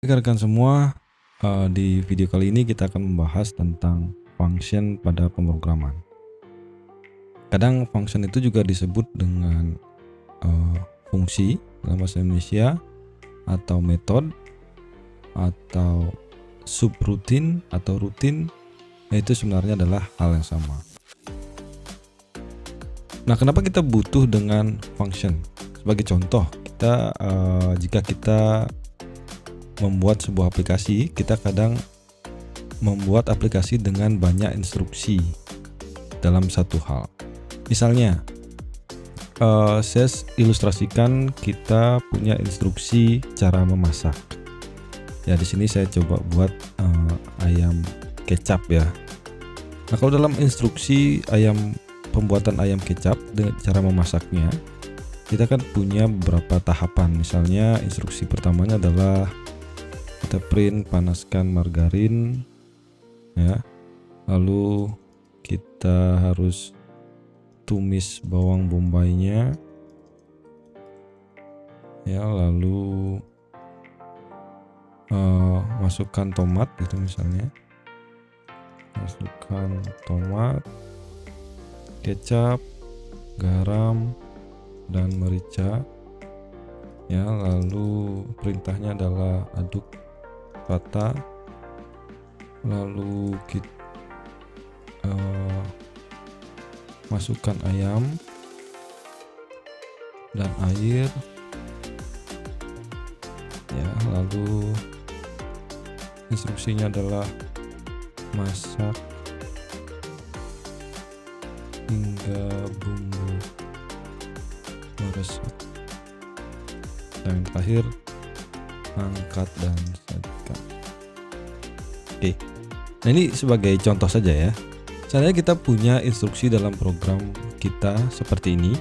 Rekan-rekan semua, di video kali ini kita akan membahas tentang function pada pemrograman. Kadang function itu juga disebut dengan fungsi dalam bahasa Indonesia, atau metode, atau subroutine atau rutin, yaitu sebenarnya adalah hal yang sama. Nah, kenapa kita butuh dengan function? Sebagai contoh, jika kita membuat sebuah aplikasi, kita kadang membuat aplikasi dengan banyak instruksi dalam satu hal. Misalnya, saya ilustrasikan kita punya instruksi cara memasak. Ya, di sini saya coba buat ayam kecap ya. Nah, kalau dalam instruksi pembuatan ayam kecap dengan cara memasaknya, kita kan punya beberapa tahapan. Misalnya, instruksi pertamanya adalah kita print panaskan margarin ya, lalu kita harus tumis bawang bombaynya ya, lalu masukkan tomat gitu, misalnya masukkan tomat, kecap, garam, dan merica ya, lalu perintahnya adalah aduk rata, lalu kita masukkan ayam dan air ya, lalu instruksinya adalah masak hingga bumbu meresap, dan terakhir angkat dan sajikan. Oke, nah ini sebagai contoh saja ya. Misalnya kita punya instruksi dalam program kita seperti ini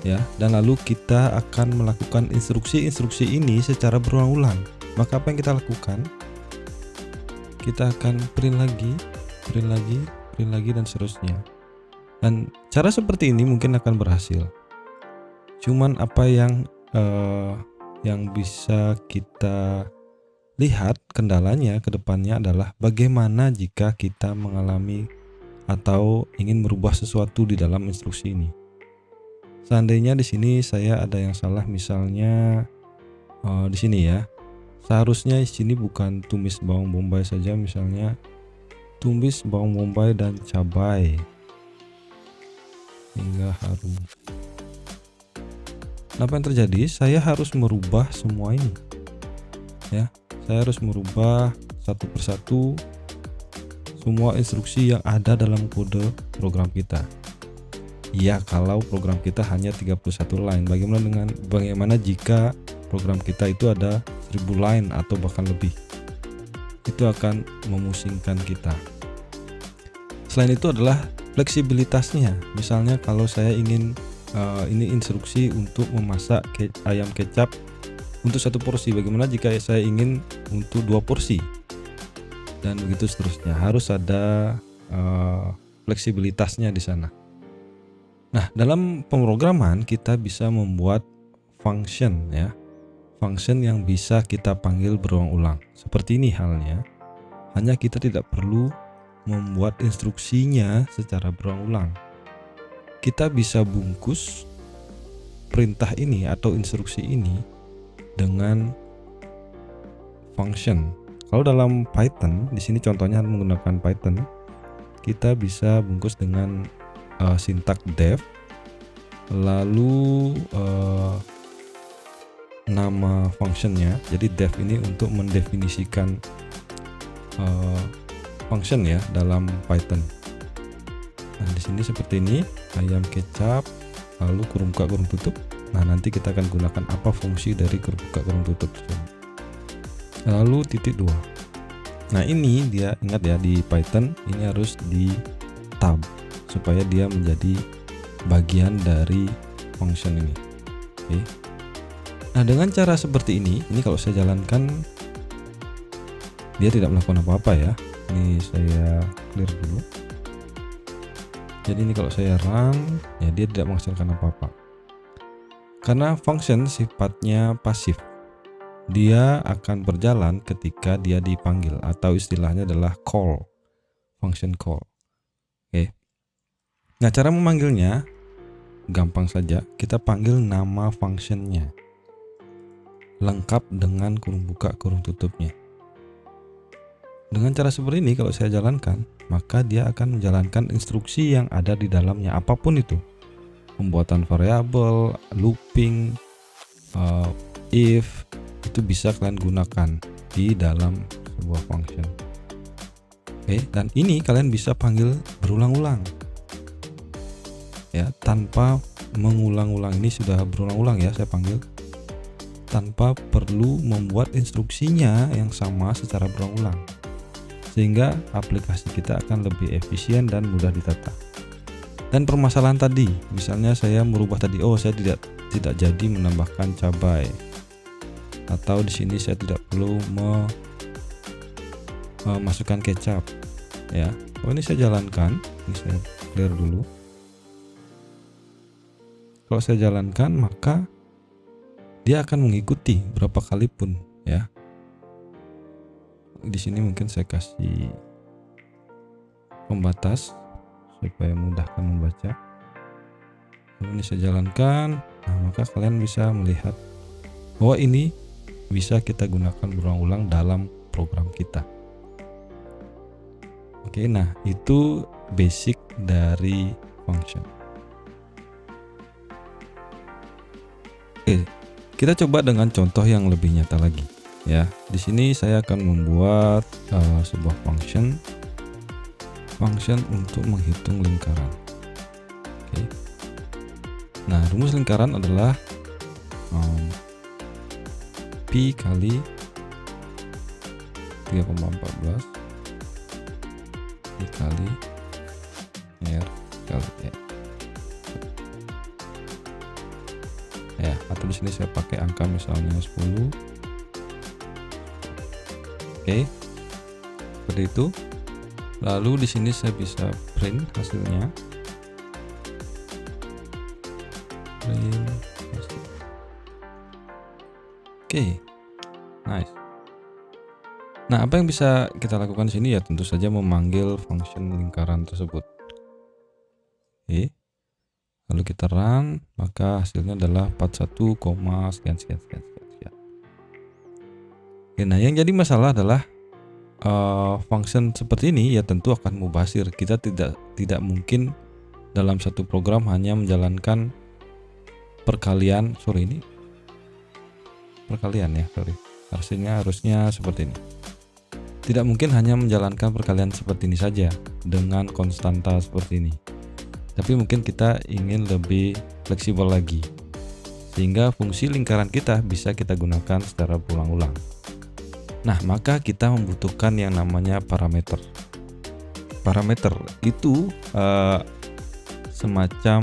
ya, dan lalu kita akan melakukan instruksi ini secara berulang-ulang. Maka apa yang kita lakukan? Kita akan print lagi dan seterusnya. Dan cara seperti ini mungkin akan berhasil. Cuman apa yang bisa kita lihat kendalanya ke depannya adalah bagaimana jika kita mengalami atau ingin merubah sesuatu di dalam instruksi ini. Seandainya di sini saya ada yang salah, misalnya di sini ya. Seharusnya di sini bukan tumis bawang bombay saja, misalnya tumis bawang bombay dan cabai hingga harum. Nah, apa yang terjadi? Saya harus merubah semua ini. Ya, saya harus merubah satu persatu semua instruksi yang ada dalam kode program kita. Ya, kalau program kita hanya 31 line, bagaimana jika program kita itu ada 1000 line atau bahkan lebih? Itu akan memusingkan kita. Selain itu adalah fleksibilitasnya. Misalnya kalau saya ingin ini instruksi untuk memasak ayam kecap untuk 1 porsi, bagaimana jika saya ingin untuk 2 porsi? Dan begitu seterusnya. Harus ada fleksibilitasnya di sana. Nah, dalam pemrograman kita bisa membuat function ya. Function yang bisa kita panggil berulang-ulang. Seperti ini halnya. Hanya kita tidak perlu membuat instruksinya secara berulang-ulang. Kita bisa bungkus perintah ini atau instruksi ini dengan function. Kalau dalam Python, di sini contohnya menggunakan Python, kita bisa bungkus dengan sintak def, lalu nama functionnya. Jadi def ini untuk mendefinisikan function ya dalam Python. Nah, di sini seperti ini, ayam kecap, lalu kurung buka kurung tutup. Nah, nanti kita akan gunakan apa fungsi dari kurung buka kurung tutup. Lalu titik 2. Nah, ini dia, ingat ya, di Python ini harus di tab supaya dia menjadi bagian dari function ini. Oke. Nah, dengan cara seperti ini kalau saya jalankan, dia tidak melakukan apa-apa ya. Ini saya clear dulu. Jadi ini kalau saya run, ya dia tidak menghasilkan apa-apa. Karena function sifatnya pasif. dia akan berjalan ketika dia dipanggil, atau istilahnya adalah call, function call. Oke. Nah, cara memanggilnya gampang saja, kita panggil nama functionnya lengkap dengan kurung buka kurung tutupnya. Dengan cara seperti ini, kalau saya jalankan, maka dia akan menjalankan instruksi yang ada di dalamnya, apapun itu. Pembuatan variabel, looping, if, itu bisa kalian gunakan di dalam sebuah function. Oke, dan ini kalian bisa panggil berulang-ulang. Ya, tanpa mengulang-ulang, ini sudah berulang-ulang ya saya panggil. Tanpa perlu membuat instruksinya yang sama secara berulang-ulang. Sehingga aplikasi kita akan lebih efisien dan mudah ditata. Dan permasalahan tadi, misalnya saya merubah tadi, saya tidak jadi menambahkan cabai, atau di sini saya tidak perlu memasukkan kecap, ya. Ini saya jalankan, ini saya clear dulu. Kalau saya jalankan, maka dia akan mengikuti berapa kali pun, ya. Di sini mungkin saya kasih pembatas supaya mudahkan membaca. Ini saya jalankan, maka kalian bisa melihat bahwa ini bisa kita gunakan berulang-ulang dalam program kita. Oke, nah itu basic dari function. Oke, kita coba dengan contoh yang lebih nyata lagi. Ya, di sini saya akan membuat sebuah function untuk menghitung lingkaran. Oke. Nah, rumus lingkaran adalah pi kali 3,14 dikali r kali e. Ya, atau di sini saya pakai angka misalnya 10. Oke, seperti itu. Lalu di sini saya bisa print hasilnya. Oke, nice. Nah, apa yang bisa kita lakukan di sini ya tentu saja memanggil function lingkaran tersebut. Oke, lalu kita run, maka hasilnya adalah 41, sekian. Oke, nah yang jadi masalah adalah function seperti ini ya tentu akan mubazir. Kita tidak mungkin dalam satu program hanya menjalankan perkalian. Harusnya seperti ini. Tidak mungkin hanya menjalankan perkalian seperti ini saja dengan konstanta seperti ini. Tapi mungkin kita ingin lebih fleksibel lagi, sehingga fungsi lingkaran kita bisa kita gunakan secara berulang-ulang. Nah, maka kita membutuhkan yang namanya parameter. Parameter itu semacam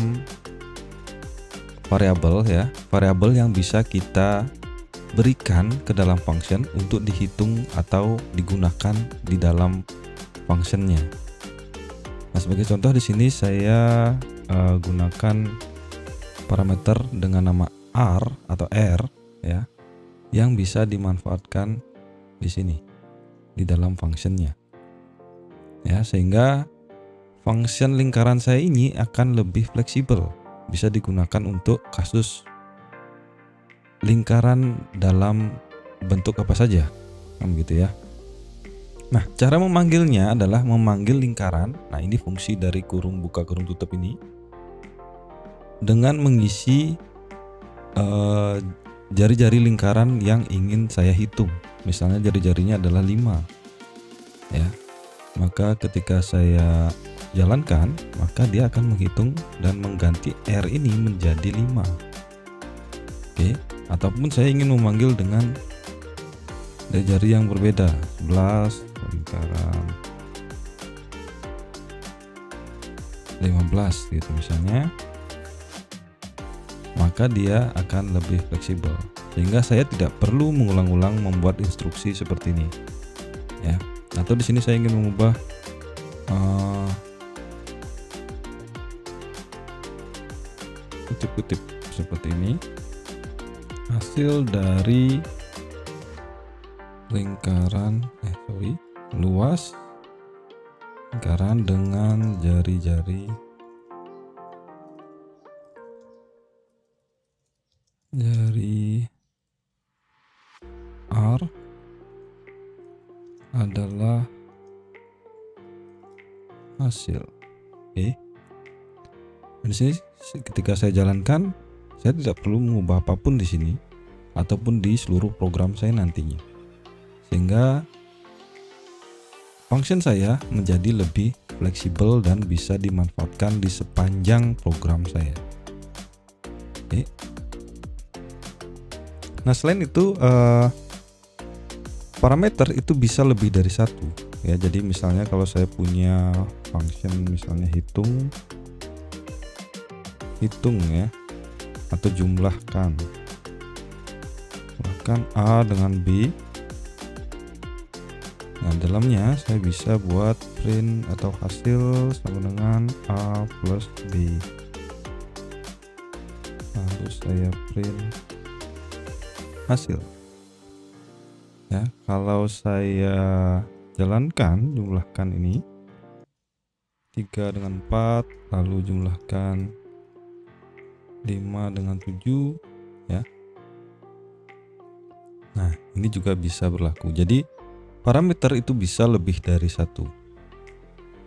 variabel ya, variabel yang bisa kita berikan ke dalam function untuk dihitung atau digunakan di dalam functionnya. Nah, sebagai contoh di sini saya gunakan parameter dengan nama r atau r ya, yang bisa dimanfaatkan di sini di dalam functionnya. Ya, sehingga function lingkaran saya ini akan lebih fleksibel, bisa digunakan untuk kasus lingkaran dalam bentuk apa saja, kan gitu ya. Nah, cara memanggilnya adalah memanggil lingkaran. Nah, ini fungsi dari kurung buka kurung tutup ini dengan mengisi jari-jari lingkaran yang ingin saya hitung. Misalnya jari-jarinya adalah 5 ya. Maka ketika saya jalankan, maka dia akan menghitung dan mengganti R ini menjadi 5. Oke, ataupun saya ingin memanggil dengan jari yang berbeda, 11 lingkaran 15 gitu misalnya, maka dia akan lebih fleksibel sehingga saya tidak perlu mengulang-ulang membuat instruksi seperti ini ya. Atau di sini saya ingin mengubah kutip-kutip seperti ini, hasil dari luas lingkaran dengan jari-jari R adalah hasil. Oke. Di sini ketika saya jalankan, saya tidak perlu mengubah apapun di sini ataupun di seluruh program saya nantinya. Sehingga function saya menjadi lebih fleksibel dan bisa dimanfaatkan di sepanjang program saya. Oke. Nah, selain itu parameter itu bisa lebih dari satu ya. Jadi misalnya kalau saya punya function misalnya hitung ya, atau jumlahkan A dengan B. Nah, dalamnya saya bisa buat print atau hasil sama dengan A plus B. Lalu saya print hasil. Ya, kalau saya jalankan, jumlahkan ini 3 dengan 4, lalu jumlahkan 5 dengan 7 ya. Nah, ini juga bisa berlaku. Jadi parameter itu bisa lebih dari satu.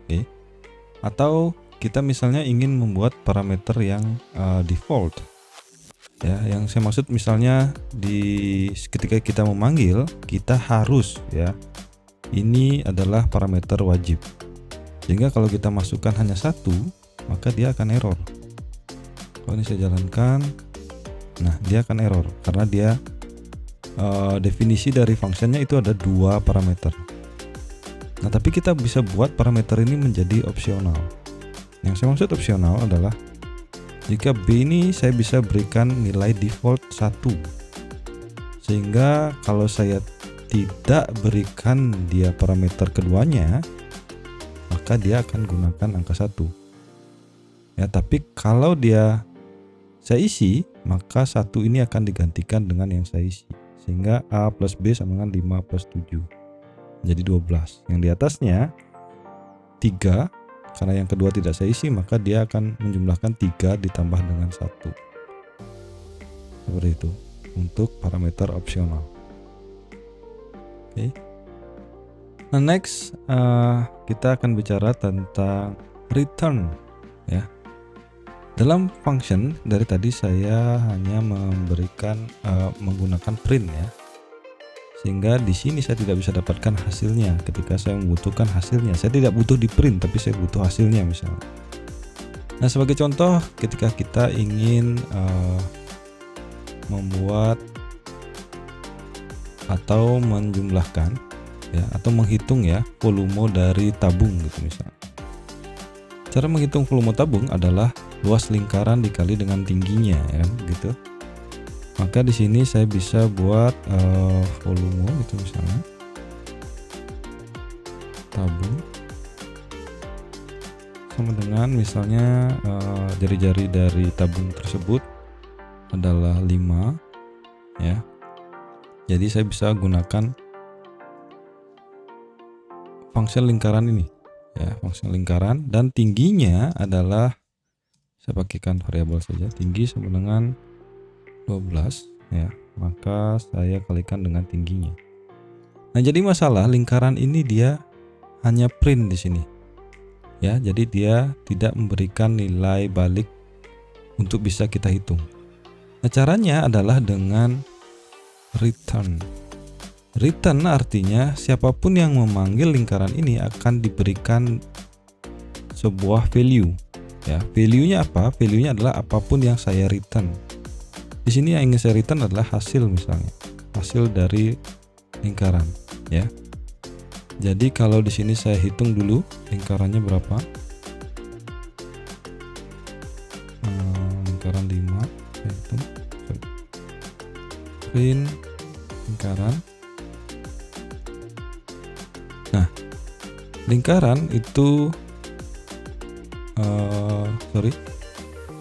Oke. Atau kita misalnya ingin membuat parameter yang default. Ya, yang saya maksud misalnya ketika kita memanggil, kita harus ya, ini adalah parameter wajib. Sehingga kalau kita masukkan hanya satu, maka dia akan error. Kalau ini saya jalankan, nah dia akan error karena dia definisi dari fungsinya itu ada 2 parameter. Nah, tapi kita bisa buat parameter ini menjadi opsional. Yang saya maksud opsional adalah jika B ini saya bisa berikan nilai default 1. Sehingga kalau saya tidak berikan dia parameter keduanya, maka dia akan gunakan angka 1. Ya, tapi kalau saya isi, maka 1 ini akan digantikan dengan yang saya isi. Sehingga A plus B sama dengan 5 plus 7. Menjadi 12. Yang di atasnya 3. Karena yang kedua tidak saya isi, maka dia akan menjumlahkan 3 ditambah dengan 1. Seperti itu untuk parameter opsional. Oke. Nah, next kita akan bicara tentang return ya. Dalam function dari tadi saya hanya memberikan menggunakan print ya. Sehingga di sini saya tidak bisa dapatkan hasilnya ketika saya membutuhkan hasilnya. Saya tidak butuh di print, tapi saya butuh hasilnya misalnya. Nah, sebagai contoh ketika kita ingin membuat atau menjumlahkan ya, atau menghitung ya volume dari tabung gitu misalnya. Cara menghitung volume tabung adalah luas lingkaran dikali dengan tingginya ya kan, gitu. Maka di sini saya bisa buat volume gitu misalnya, tabung sama dengan misalnya jari-jari dari tabung tersebut adalah 5 ya. Jadi saya bisa gunakan fungsi lingkaran ini ya, fungsi lingkaran, dan tingginya adalah saya pakaikan variabel saja, tinggi sama dengan 12 ya, maka saya kalikan dengan tingginya. Nah, jadi masalah lingkaran ini dia hanya print di sini ya, jadi dia tidak memberikan nilai balik untuk bisa kita hitung. Nah, caranya adalah dengan return. Return artinya siapapun yang memanggil lingkaran ini akan diberikan sebuah value ya. Value-nya apa? Value-nya adalah apapun yang saya return. Di sini yang ingin saya return adalah hasil misalnya, hasil dari lingkaran ya. Jadi kalau di sini saya hitung dulu lingkarannya berapa, lingkaran 5, saya hitung, print lingkaran. Nah, lingkaran itu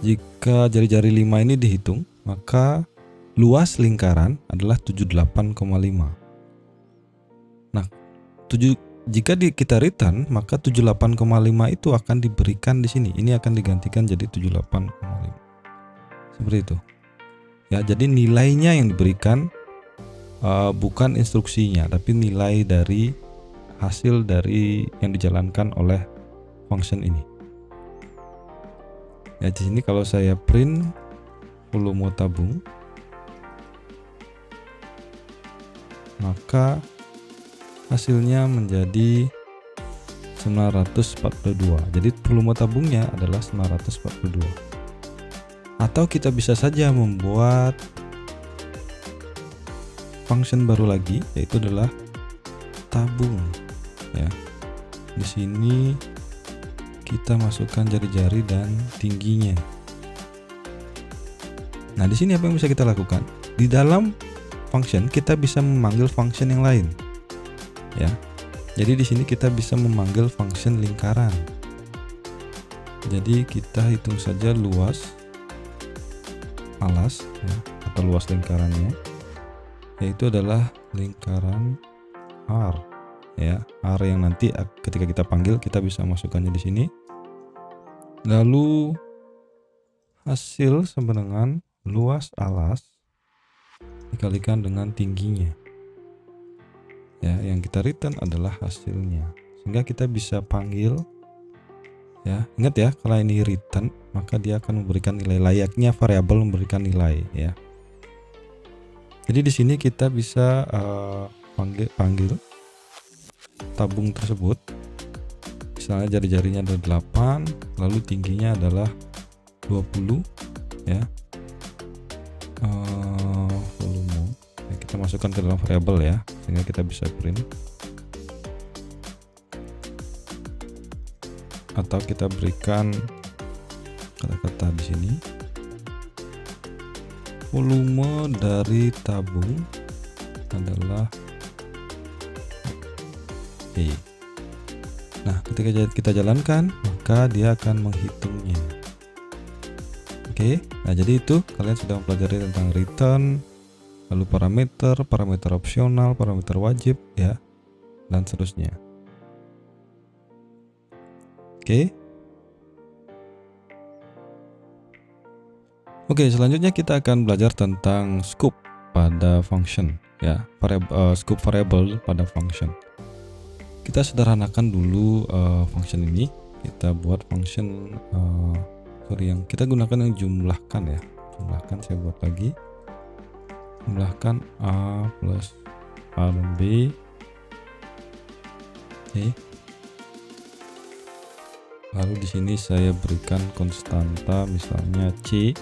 jika jari-jari 5 ini dihitung, maka luas lingkaran adalah 78,5. Nah, kita return, maka 78,5 itu akan diberikan di sini. Ini akan digantikan jadi 78,5. Seperti itu. Ya, jadi nilainya yang diberikan bukan instruksinya, tapi nilai dari hasil dari yang dijalankan oleh function ini. Ya, di sini kalau saya print volume tabung, maka hasilnya menjadi 942. Jadi volume tabungnya adalah 942. Atau kita bisa saja membuat function baru lagi, yaitu adalah tabung. Ya, di sini kita masukkan jari-jari dan tingginya. Nah, di sini apa yang bisa kita lakukan? Di dalam function kita bisa memanggil function yang lain. Ya, jadi di sini kita bisa memanggil function lingkaran. Jadi kita hitung saja luas alas, ya, atau luas lingkarannya, yaitu adalah lingkaran R. Ya, R yang nanti ketika kita panggil kita bisa masukkannya di sini. Lalu hasil sama dengan luas alas dikalikan dengan tingginya. Ya, yang kita return adalah hasilnya. Sehingga kita bisa panggil, ya, ingat ya, kalau ini return maka dia akan memberikan nilai, layaknya variabel memberikan nilai, ya. Jadi di sini kita bisa panggil tabung tersebut. Misalnya jari-jarinya ada 8, lalu tingginya adalah 20, ya. Volume, ya, kita masukkan ke dalam variabel, ya, sehingga kita bisa print. Atau kita berikan kata-kata di sini, volume dari tabung adalah E. Nah, ketika kita jalankan maka dia akan menghitungnya. Oke, nah jadi itu kalian sudah mempelajari tentang return, lalu parameter opsional, parameter wajib, ya, dan seterusnya. Oke, selanjutnya kita akan belajar tentang scope pada function, ya, scope variable pada function. Kita sederhanakan dulu function ini. Kita buat function yang kita gunakan yang jumlahkan, ya. Jumlahkan, saya buat lagi. Jumlahkan A plus A dan B. Oke. Lalu di sini saya berikan konstanta, misalnya C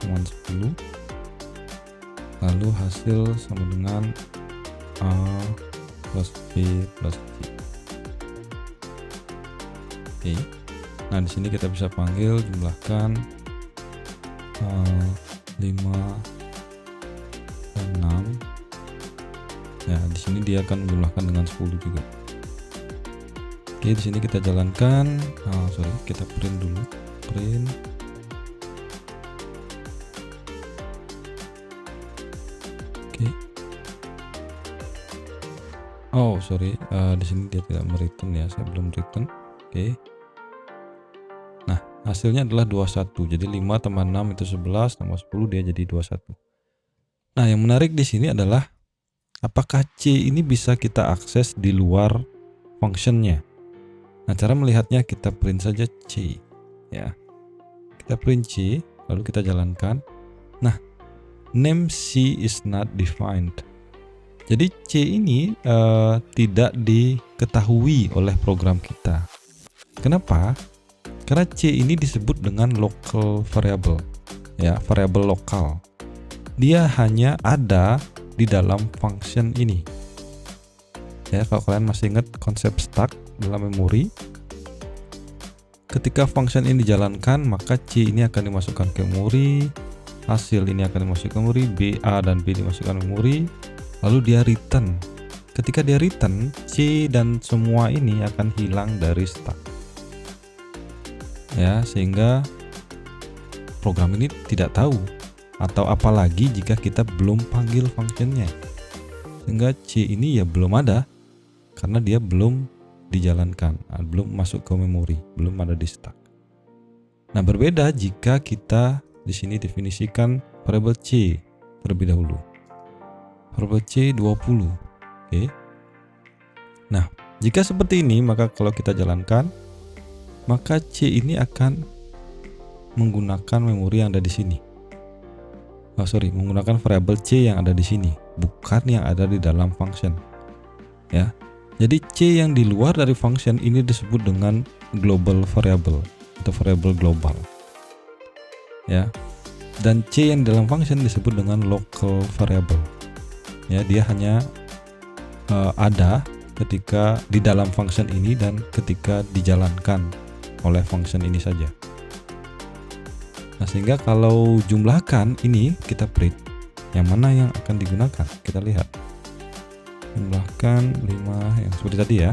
10. Lalu hasil sama dengan A plus B plus C. Oke. Nah, di sini kita bisa panggil, jumlahkan 5 dan 6. Ya, di sini dia akan menjumlahkan dengan 10 juga. Oke, di sini kita jalankan. Kita print dulu. Print. Oke. Di sini dia tidak mereturn, ya. Saya belum return. Oke. Nah, hasilnya adalah 21. Jadi 5 tambah 6 itu 11, tambah 10 dia jadi 21. Nah, yang menarik di sini adalah apakah C ini bisa kita akses di luar functionnya. Nah, cara melihatnya kita print saja C, ya. Kita print C, lalu kita jalankan. Nah, name C is not defined. Jadi C ini tidak diketahui oleh program kita. Kenapa? Karena C ini disebut dengan local variable, ya, variabel lokal. Dia hanya ada di dalam function ini. Ya, kalau kalian masih ingat konsep stack dalam memori, ketika function ini dijalankan maka C ini akan dimasukkan ke memori, hasil ini akan dimasukkan ke memori, B, A dan B dimasukkan ke memori, lalu dia return. Ketika dia return, C dan semua ini akan hilang dari stack, ya, sehingga program ini tidak tahu, atau apalagi jika kita belum panggil functionnya. sehingga C ini ya belum ada karena dia belum dijalankan, belum masuk ke memori, belum ada di stack. Nah, berbeda jika kita di sini definisikan variabel C terlebih dahulu. Variabel C 20. Oke. Nah, jika seperti ini, maka kalau kita jalankan, maka C ini akan menggunakan memori yang ada di sini. Menggunakan variabel C yang ada di sini, bukan yang ada di dalam function. Ya. Jadi C yang di luar dari function ini disebut dengan global variable atau variable global. Ya. Dan C yang di dalam function disebut dengan local variable. Ya, dia hanya ada ketika di dalam function ini dan ketika dijalankan oleh function ini saja. Nah, sehingga kalau jumlahkan ini kita print, yang mana yang akan digunakan? Kita lihat. Jumlahkan 5 yang seperti tadi ya.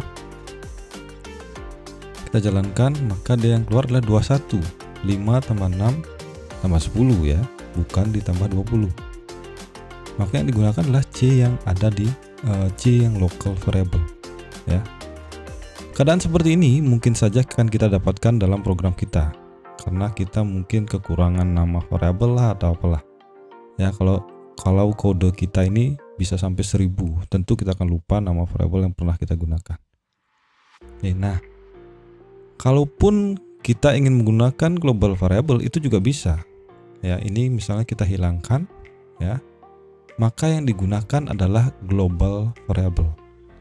Kita jalankan, maka dia yang keluar adalah 21. 5 tambah 6 tambah 10 ya, bukan ditambah 20. Maka yang digunakan adalah C yang ada di C yang local variable ya. Keadaan seperti ini mungkin saja akan kita dapatkan dalam program kita, karena kita mungkin kekurangan nama variabel lah atau apalah ya. Kalau kode kita ini bisa sampai 1000, tentu kita akan lupa nama variabel yang pernah kita gunakan. Nah, kalaupun kita ingin menggunakan global variable itu juga bisa ya. Ini misalnya kita hilangkan ya, maka yang digunakan adalah global variable.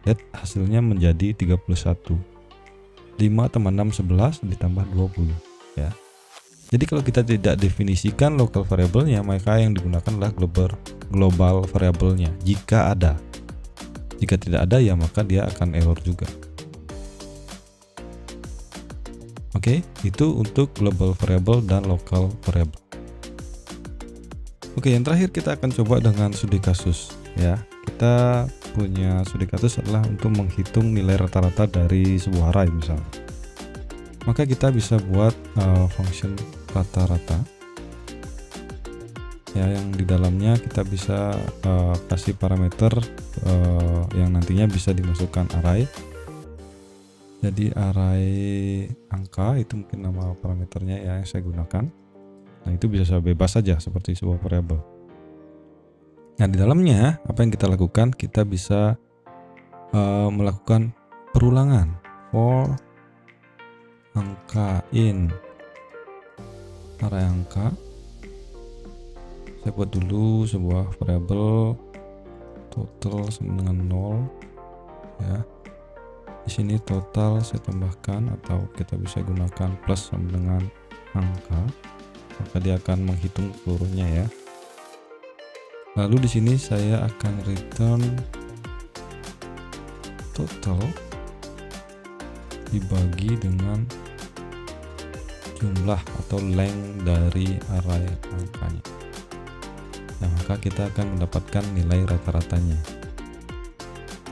Lihat hasilnya menjadi 31. 5 tambah 6 11 ditambah 20 ya. Jadi kalau kita tidak definisikan local variable-nya, maka yang digunakan adalah global variable-nya jika ada. Jika tidak ada ya maka dia akan error juga. Oke, itu untuk global variable dan local variable. Oke, yang terakhir kita akan coba dengan studi kasus ya. Kita punya studi kasus adalah untuk menghitung nilai rata-rata dari sebuah array misalnya. Maka kita bisa buat function rata-rata ya, yang di dalamnya kita bisa kasih parameter yang nantinya bisa dimasukkan array. Jadi array angka itu mungkin nama parameternya ya yang saya gunakan. Nah, itu bisa bebas saja seperti sebuah variabel. Nah, di dalamnya apa yang kita lakukan? Kita bisa melakukan perulangan for angka in array angka. Saya buat dulu sebuah variabel total sama dengan 0 ya. Di sini total saya tambahkan, atau kita bisa gunakan plus sama dengan angka, maka dia akan menghitung seluruhnya ya. Lalu di sini saya akan return total dibagi dengan jumlah atau length dari array angkanya. Nah, maka kita akan mendapatkan nilai rata-ratanya.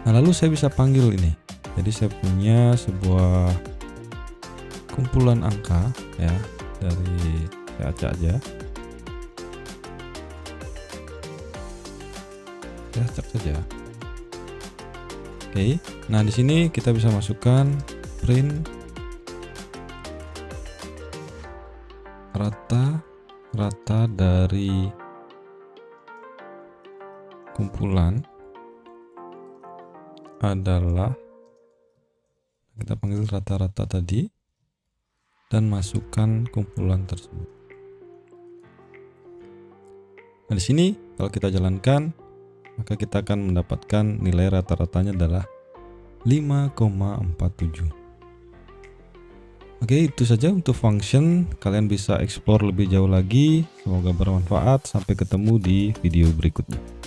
Nah, lalu saya bisa panggil ini. Jadi saya punya sebuah kumpulan angka ya, dari saya acak aja. Saya acak saja. Oke. Nah, di sini kita bisa masukkan print rata dari kumpulan adalah, kita panggil rata-rata tadi dan masukkan kumpulan tersebut. Nah, di sini kalau kita jalankan, maka kita akan mendapatkan nilai rata-ratanya adalah 5,47. Oke, itu saja untuk function. Kalian bisa explore lebih jauh lagi. Semoga bermanfaat. Sampai ketemu di video berikutnya.